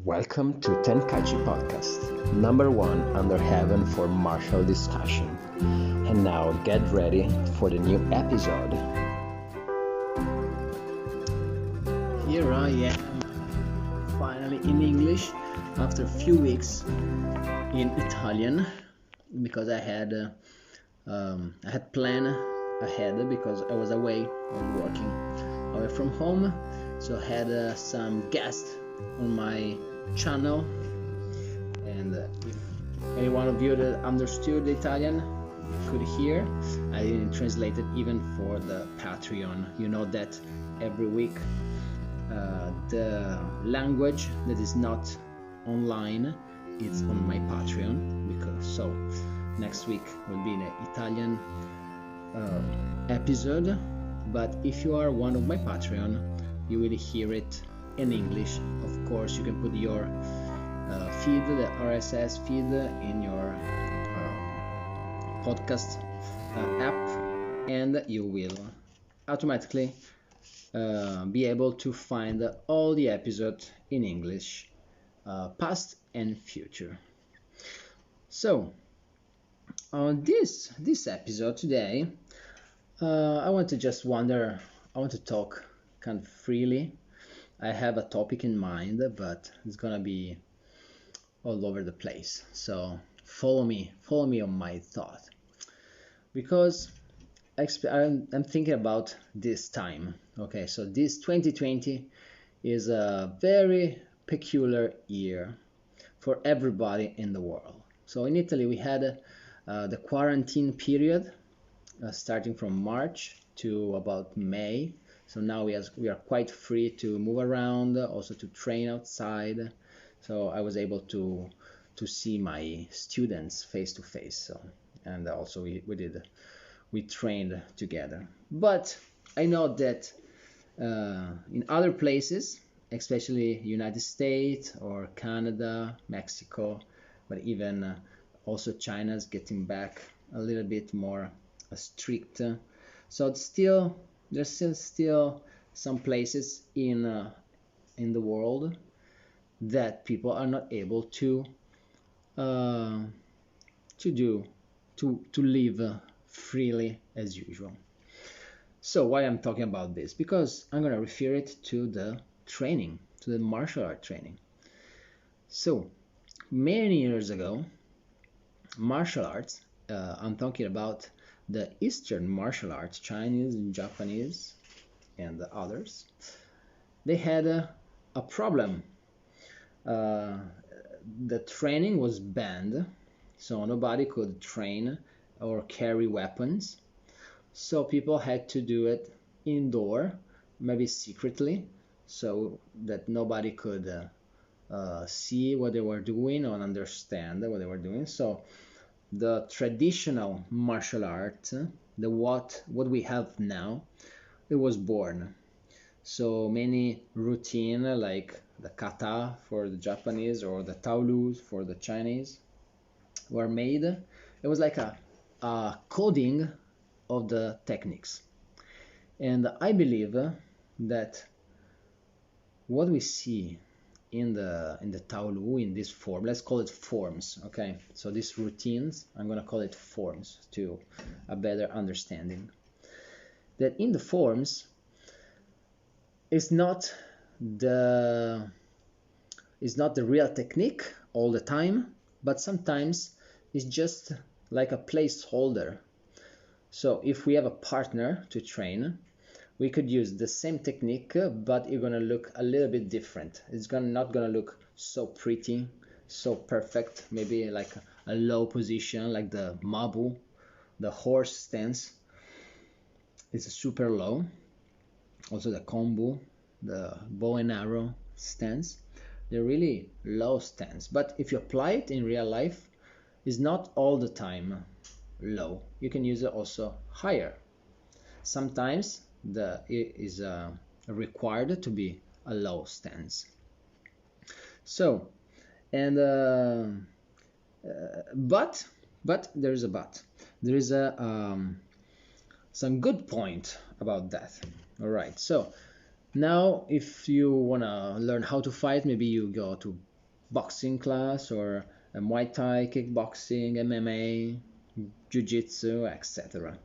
Welcome to Tenkaichi Podcast, number one under heaven for martial discussion. And now get ready for the new episode. Here I am, finally in English after a few weeks in Italian because I had plan ahead because I was away and working away from home, so I had some guests on my channel, and if any one of you that understood Italian could hear, I didn't translate it even for the Patreon. You know that every week the language that is not online is on my Patreon, because so next week will be the Italian episode, but if you are one of my Patreon, you will hear it in English. Of course, you can put your feed, the RSS feed, in your podcast app, and you will automatically be able to find all the episodes in English, past and future. So on this episode today, I want to talk kind of freely. I have a topic in mind, but it's gonna be all over the place. So follow me on my thought, because I'm thinking about this time. Okay, so this 2020 is a very peculiar year for everybody in the world. So in Italy, we had the quarantine period starting from March to about May. So now we are quite free to move around, also to train outside. So I was able to see my students face to face. So, and also we trained together. But I know that in other places, especially United States or Canada, Mexico, but even also China's getting back a little bit more strict. So there's still some places in the world that people are not able to live freely as usual. So why I'm talking about this? Because I'm gonna refer it to the training, to the martial art training. So many years ago, martial arts, I'm talking about the Eastern martial arts, Chinese, Japanese, and the others, they had a problem. The training was banned, so nobody could train or carry weapons. So people had to do it indoor, maybe secretly, so that nobody could see what they were doing or understand what they were doing. So the traditional martial art, what we have now, it was born. So many routine, like the kata for the Japanese or the taolu for the Chinese, were made. It was like a coding of the techniques. And I believe that what we see in the taolu, in this form, let's call it forms, okay? So these routines, I'm gonna call it forms to a better understanding. That in the forms, it's not the real technique all the time, but sometimes it's just like a placeholder. So if we have a partner to train, we could use the same technique, but it's gonna look a little bit different. It's not gonna look so pretty, so perfect. Maybe like a low position, like the mabu, the horse stance. It's super low. Also the kombu, the bow and arrow stance. They're really low stance. But if you apply it in real life, it's not all the time low. You can use it also higher. Sometimes it is required to be a low stance. So, and but there is a but. There is some good point about that. All right. So now, if you wanna learn how to fight, maybe you go to boxing class or a Muay Thai, kickboxing, MMA, jiu-jitsu, etc.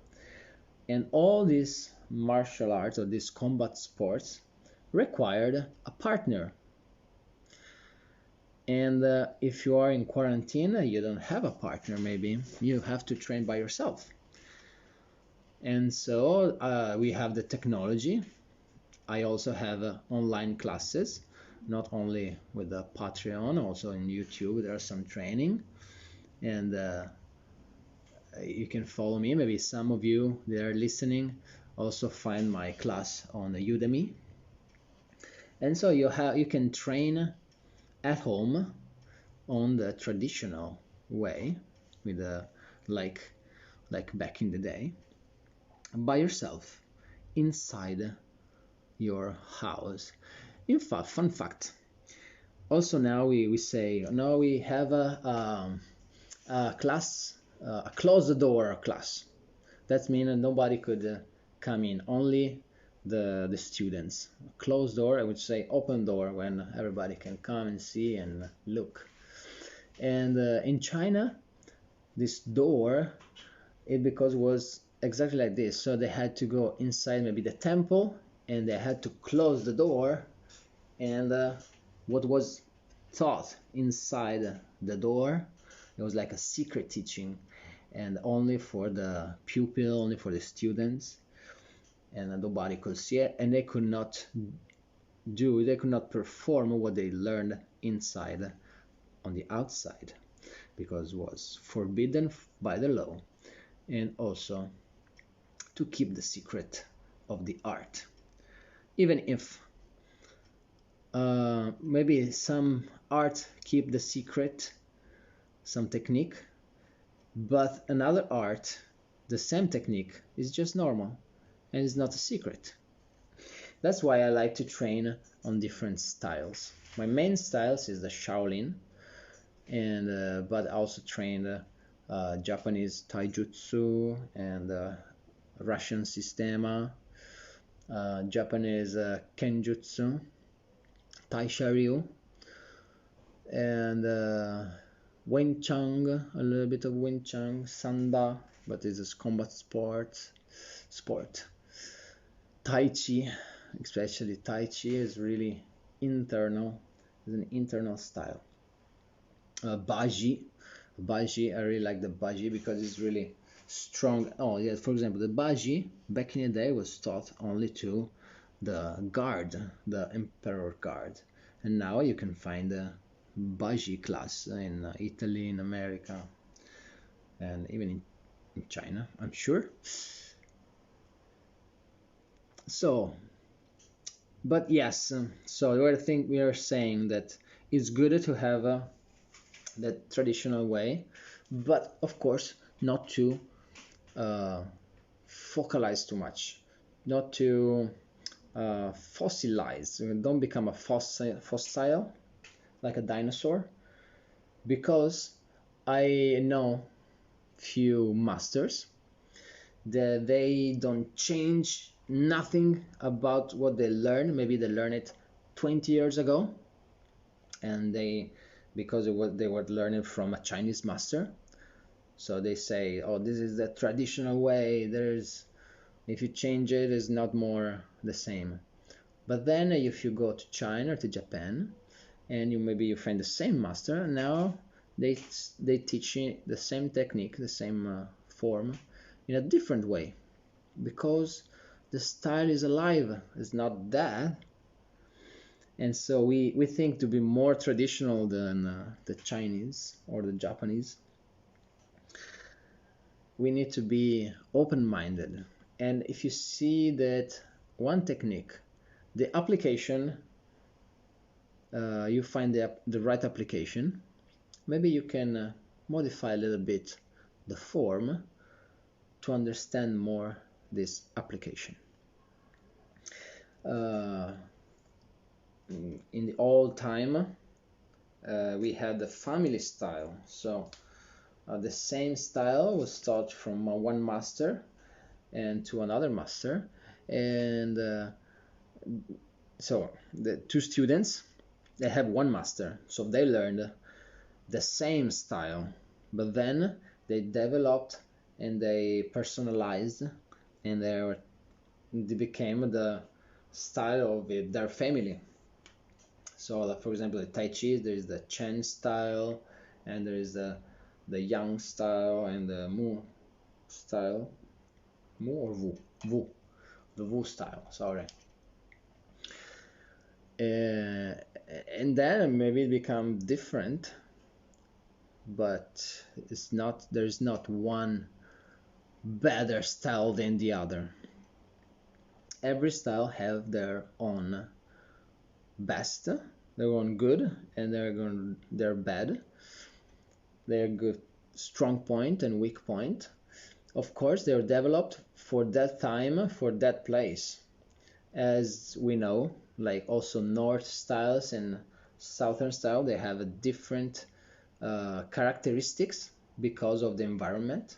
And all these martial arts or these combat sports required a partner. And if you are in quarantine, you don't have a partner, maybe you have to train by yourself. And so we have the technology. I also have online classes, not only with the Patreon, also in YouTube there are some training, and you can follow me. Maybe some of you that are listening also find my class on Udemy. And so you can train at home on the traditional way, with like back in the day, by yourself inside your house. In fact, fun fact, also now we say, no, we have a class, a closed door class. That means nobody could come in, only the students. Closed door, I would say open door, when everybody can come and see and look. And in China, this door, it because was exactly like this. So they had to go inside maybe the temple, and they had to close the door, and what was taught inside the door, it was like a secret teaching, and only for the pupil, only for the students, and nobody could see it, and they could not perform what they learned inside on the outside, because it was forbidden by the law, and also to keep the secret of the art. Even if maybe some art keep the secret, some technique, but another art, the same technique, is just normal and is not a secret. That's why I like to train on different styles. My main styles is the Shaolin, and but I also trained Japanese Taijutsu and Russian Sistema, Japanese Kenjutsu, Tai Sharyu, and Wing Chun, a little bit of Wing Chun, Sanda, but this is combat sport. Tai Chi, especially Tai Chi, is really internal, is an internal style. Baji, I really like the Baji because it's really strong. Oh yeah, for example, the Baji back in the day was taught only to the guard, the emperor guard, and now you can find the Baji class in Italy, in America, and even in China, I'm sure. So, but yes, so we are saying that it's good to have the traditional way, but of course not to focalize too much, not to fossilize. Don't become a fossil like a dinosaur, because I know few masters that they don't change nothing about what they learn. Maybe they learned it 20 years ago, and because they were learning from a Chinese master, so they say, oh, this is the traditional way, if you change it, it's not more the same. But then if you go to China or to Japan, and maybe you find the same master, now they teach you the same technique, the same form, in a different way, because the style is alive, it's not dead. And so we think to be more traditional than the Chinese or the Japanese. We need to be open-minded. And if you see that one technique, the application, you find the right application, maybe you can modify a little bit the form to understand more this application. In the old time, we had the family style. So the same style was taught from one master and to another master, and so the two students they have one master, so they learned the same style, but then they developed and they personalized, and they became the style of their family. So like, for example, the Tai Chi, there is the Chen style, and there is the Yang style and the Mu style. Mu or Wu? Wu. The Wu style, sorry. And then maybe it become different, but it's not, there's not one better style than the other. Every style have their own best, their own good, and their bad, their good strong point and weak point. Of course, they are developed for that time, for that place. As we know, like also North styles and Southern style, they have a different characteristics because of the environment.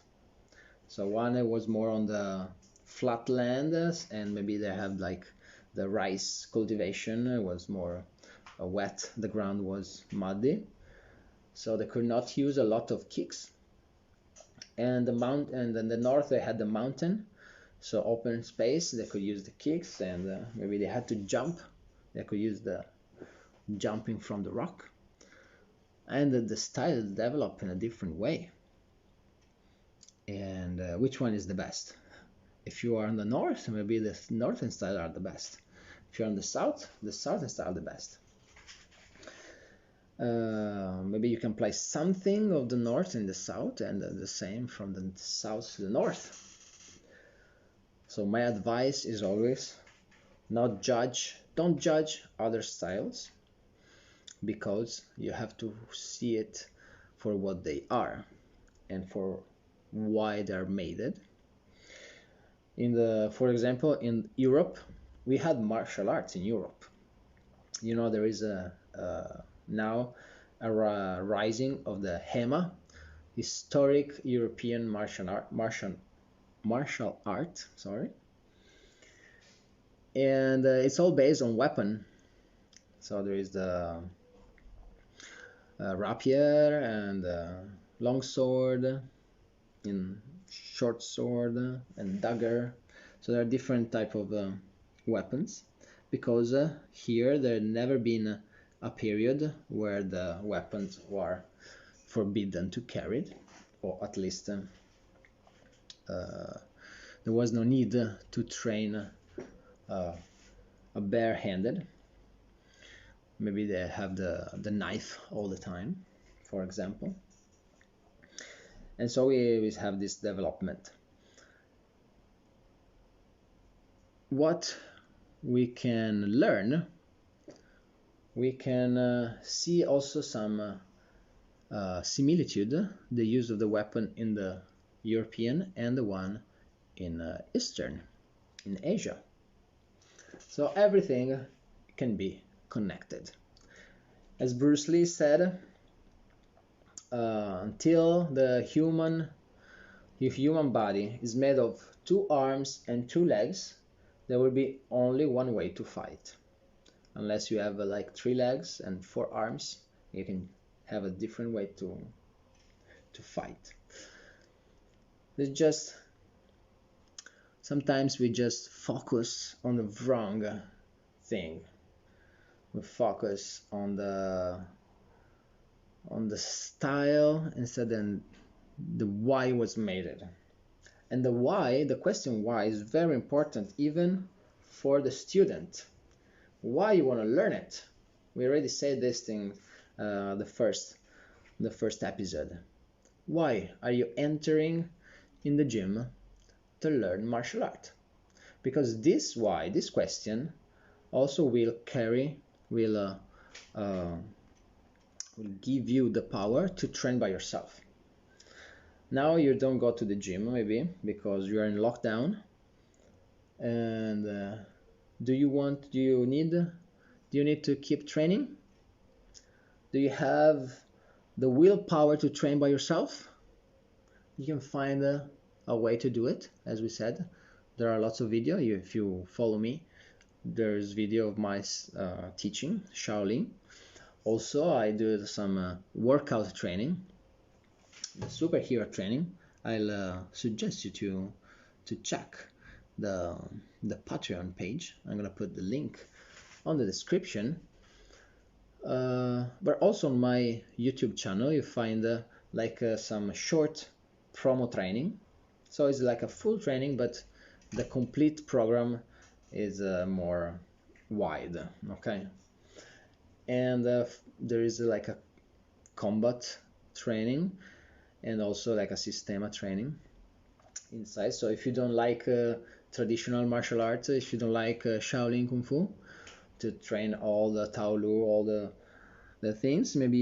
So one was more on the flat land, and maybe they have like the rice cultivation was more wet, the ground was muddy, so they could not use a lot of kicks. And then the north, they had the mountain, so open space, they could use the kicks, and maybe they had to jump, they could use the jumping from the rock. And the style developed in a different way. And which one is the best? If you are in the north, maybe the northern style are the best. If you're in the southern style are the best. Maybe you can play something of the north in the south, and the same from the south to the north. So my advice is always don't judge other styles, because you have to see it for what they are and for why they're made. For example, in Europe, we had martial arts in Europe. You know, there is now a rising of the HEMA, historic European martial art, sorry, and it's all based on weapon. So there is the rapier and long sword, in short sword and dagger. So there are different type of weapons, because here there never been a period where the weapons were forbidden to carry, or at least there was no need to train a barehanded. Maybe they have the knife all the time, for example. And so we have this development. What we can learn, we can see also some similitude, the use of the weapon in the European and the one in Eastern, in Asia. So everything can be connected. As Bruce Lee said, until the human body is made of 2 arms and 2 legs, there will be only one way to fight. Unless you have like 3 legs and 4 arms, you can have a different way to fight. It's just sometimes we just focus on the wrong thing. We focus on the style instead of the why was made it. And the question why is very important, even for the student. Why you want to learn it? We already said this thing the first episode. Why are you entering in the gym to learn martial art? Because this question also will give you the power to train by yourself. Now you don't go to the gym, maybe because you are in lockdown, and do you need to keep training? Do you have the willpower to train by yourself? You can find a way to do it. As we said, there are lots of video. If you follow me, there's video of my teaching Shaolin, Also, I do some workout training, the superhero training. I'll suggest you to check the Patreon page. I'm gonna put the link on the description. But also on my YouTube channel, you find some short promo training. So it's like a full training, but the complete program is more wide. Okay, and there is like a combat training and also like a Systema training inside. So if you don't like traditional martial arts, if you don't like Shaolin Kung Fu, to train all the Taolu, all the things, maybe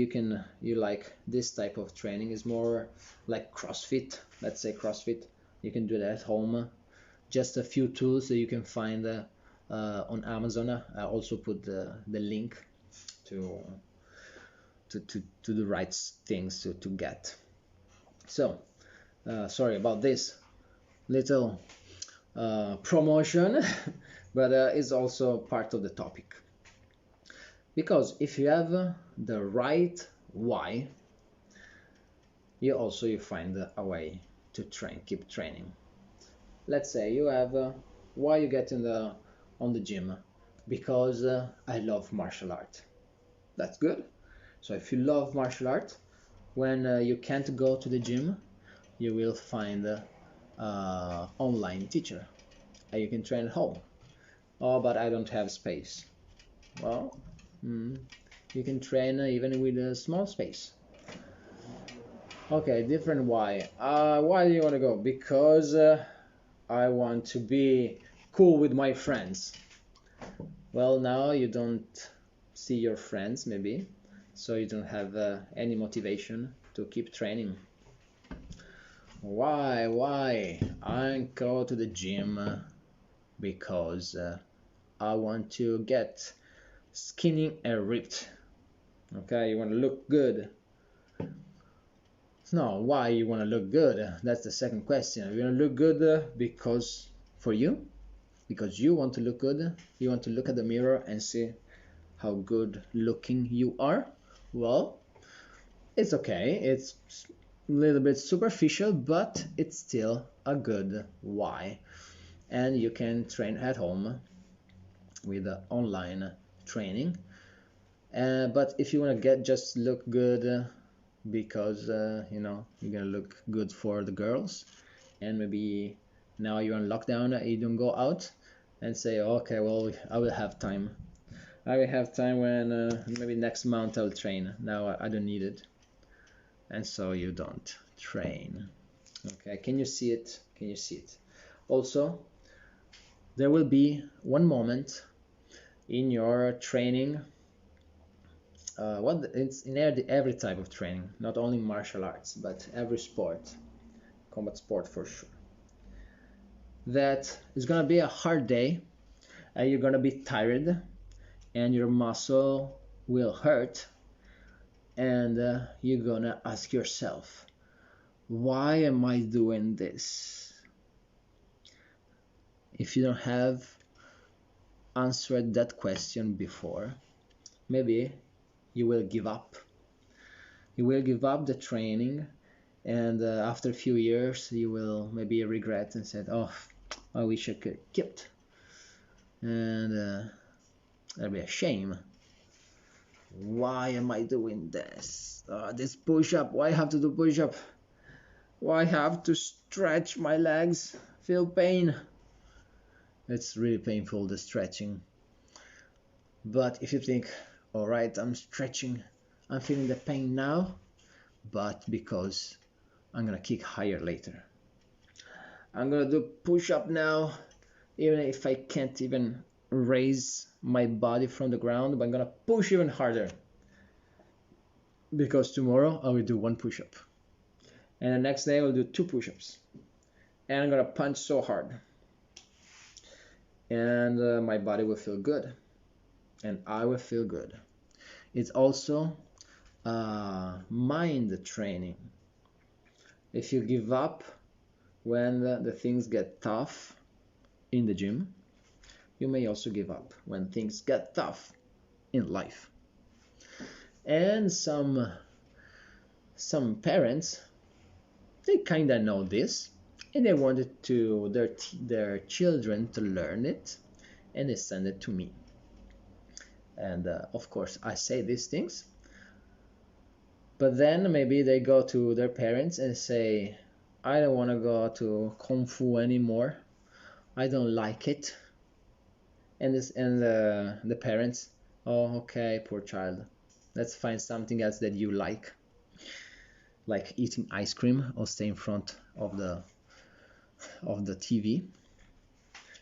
you like this type of training. Is more like CrossFit, let's say CrossFit. You can do that at home. Just a few tools that you can find on Amazon. I also put the link to the right things to get. So sorry about this little promotion, but it's also part of the topic. Because if you have the right why, you find a way to keep training. Let's say you have why you get on the gym, because I love martial art. That's good. So if you love martial art, when you can't go to the gym, you will find online teacher, and you can train at home. Oh, but I don't have space. Well, you can train even with a small space. Okay, different why. Why do you want to go? Because I want to be cool with my friends. Well, now you don't see your friends, maybe, so you don't have any motivation to keep training. Why? I go to the gym because I want to get skinny and ripped. Okay, you want to look good. No, why you want to look good? That's the second question. You want to look good because for you? Because you want to look good? You want to look at the mirror and see how good looking you are? Well, it's okay. It's a little bit superficial, but it's still a good why. And you can train at home with online training. But if you want to just look good because you're gonna look good for the girls, and maybe now you're on lockdown, you don't go out, and say, okay, well, I will have time when maybe next month I'll train. Now I don't need it, and so you don't train. Okay, can you see it? Also, there will be one moment in your training, it's in every type of training, not only martial arts, but every sport, combat sport for sure, that it's gonna be a hard day, and you're gonna be tired, and your muscle will hurt, and you're gonna ask yourself, why am I doing this? If you don't have answered that question before, maybe you will give up. You will give up the training, and after a few years you will maybe regret and said, oh, I wish I could kept, and that'll be a shame. Why am I doing this? This push-up, why I have to do push-up? Why I have to stretch my legs? Feel pain. It's really painful, the stretching. But if you think, all right, I'm stretching, I'm feeling the pain now, but because I'm gonna kick higher later. I'm gonna do push-up now, even if I can't even raise my body from the ground, but I'm gonna push even harder. Because tomorrow I will do one push-up. And the next day I will do 2 push-ups. And I'm gonna punch so hard. And my body will feel good. And I will feel good. It's also mind training. If you give up when the things get tough in the gym, you may also give up when things get tough in life. And some parents, they kind of know this, and they wanted to their children to learn it, and they send it to me. And of course I say these things, but then maybe they go to their parents and say, I don't want to go to Kung Fu anymore, I don't like it. And the parents, oh, okay, poor child, let's find something else that you like eating ice cream or stay in front of the TV.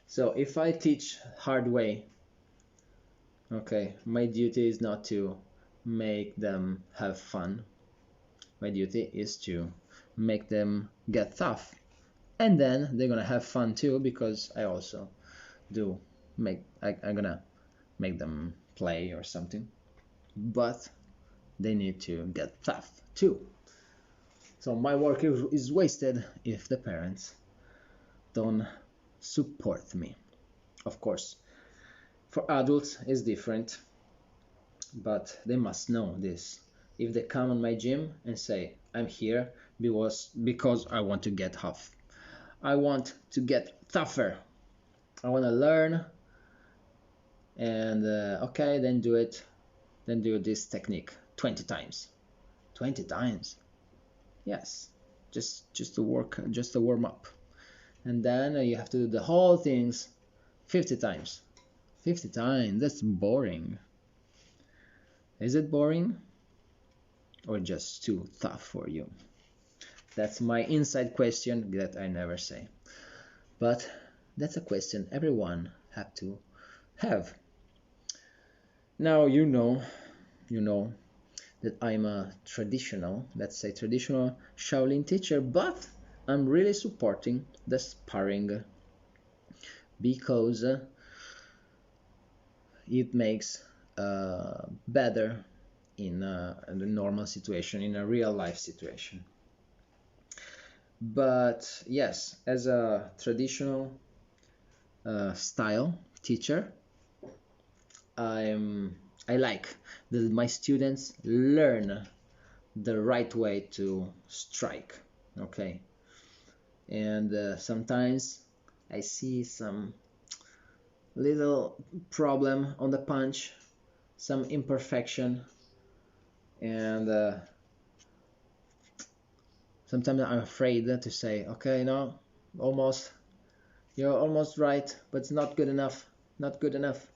So if I teach hard way, okay, my duty is not to make them have fun. My duty is to make them get tough, and then they're gonna have fun too, because I also do I'm gonna make them play or something, but they need to get tough too. So my work is wasted if the parents don't support me. Of course, for adults it's different, but they must know this. If they come on my gym and say, I'm here because I want to get tough, I want to get tougher, I want to learn, and okay, then do it. Then do this technique 20 times. 20 times. Yes, just to work, just to warm up. And then you have to do the whole things 50 times. 50 times, that's boring. Is it boring? Or just too tough for you? That's my inside question that I never say. But that's a question everyone have to have. Now you know that I'm a traditional, let's say traditional Shaolin teacher, but I'm really supporting the sparring because it makes better in the normal situation, in a real life situation. But yes, as a traditional style teacher, I like that my students learn the right way to strike. Okay, and sometimes I see some little problem on the punch, some imperfection, and sometimes I'm afraid to say, okay, no, you're almost right, but it's not good enough, not good enough.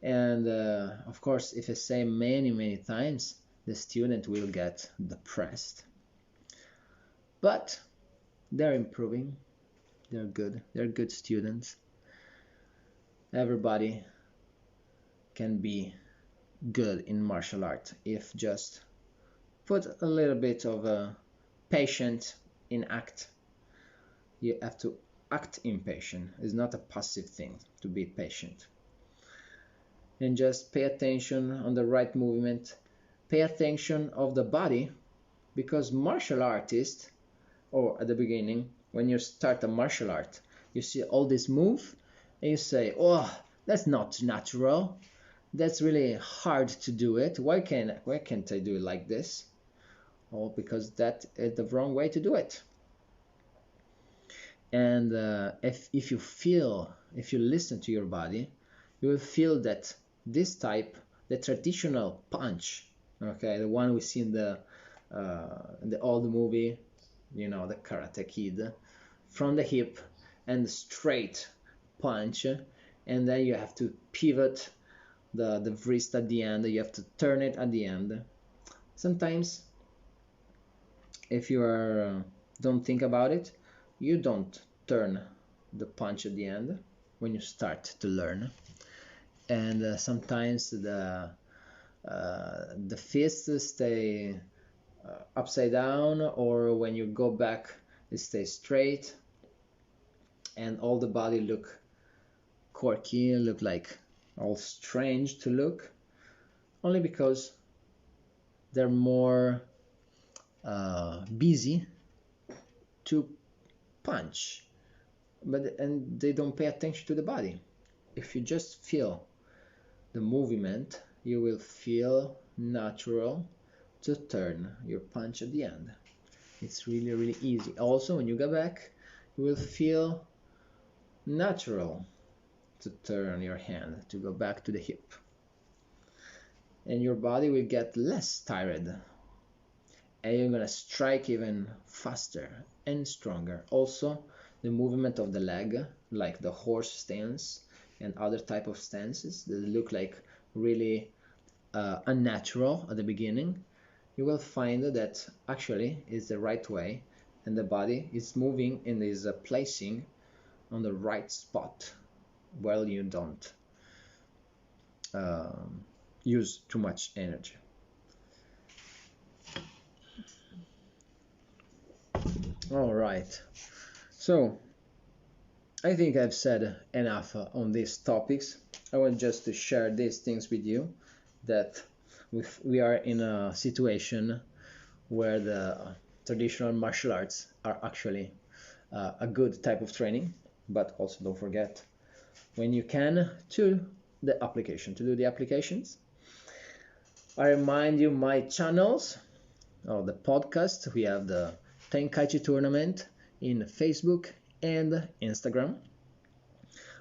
And of course, if I say many times, the student will get depressed. But they're improving, they're good students. Everybody can be good in martial art if just put a little bit of patience in act. You have to act impatient. It's not a passive thing to be patient. And just pay attention on the right movement, pay attention of the body, because martial artists, or at the beginning when you start a martial art, you see all this move and you say, oh, that's not natural, that's really hard to do it, why can't I do it like this? Oh, because that is the wrong way to do it. And if you listen to your body, you will feel that this type, the traditional punch, okay, the one we see in the old movie, you know, the Karate Kid, from the hip and straight punch, and then you have to pivot the wrist at the end, you have to turn it at the end. Sometimes, if you don't think about it, you don't turn the punch at the end when you start to learn. And sometimes the fists stay upside down, or when you go back it stays straight, and all the body look quirky, look like all strange to look, only because they're more busy to punch, and they don't pay attention to the body. If you just feel the movement, you will feel natural to turn your punch at the end. It's really, really easy. Also, when you go back, you will feel natural to turn your hand, to go back to the hip. And your body will get less tired. And you're gonna strike even faster and stronger. Also, the movement of the leg, like the horse stance and other type of stances that look like really unnatural at the beginning, you will find that actually is the right way, and the body is moving and is placing on the right spot while you don't use too much energy. All right, so I think I've said enough on these topics. I want just to share these things with you, that we are in a situation where the traditional martial arts are actually a good type of training, but also don't forget, when you can, to do the applications. I remind you my channels, or the podcast. We have the Tenkaichi tournament in Facebook and Instagram.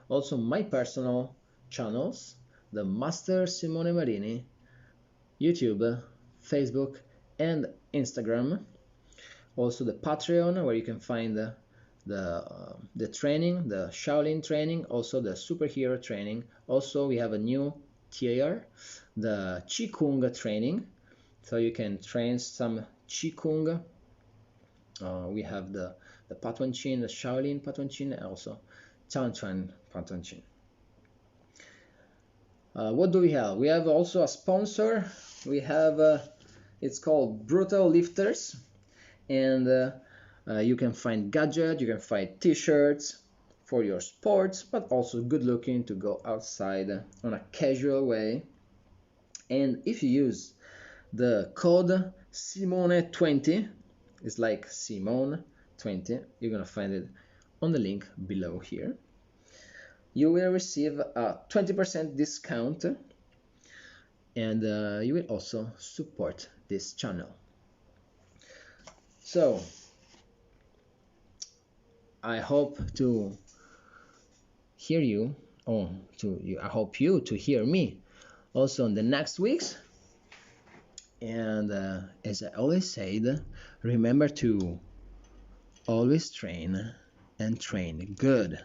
Also my personal channels, the Master Simone Marini, YouTube, Facebook and Instagram. Also the Patreon, where you can find the training, the Shaolin training, also the superhero training. Also we have a new tier, the Qigong training, so you can train some Qigong. We have the Patuanchin, the Shaolin Patuanchin, and also Chanchuan Patuanchin. What do we have? We have also a sponsor. We have it's called Brutal Lifters, and you can find gadgets, you can find t-shirts for your sports, but also good looking to go outside on a casual way. And if you use the code Simone20, it's like Simone20, you're gonna find it on the link below here. You will receive a 20% discount, and you will also support this channel. So I hope to hear you, I hope you to hear me also in the next weeks. And as I always said, remember to always train and train good.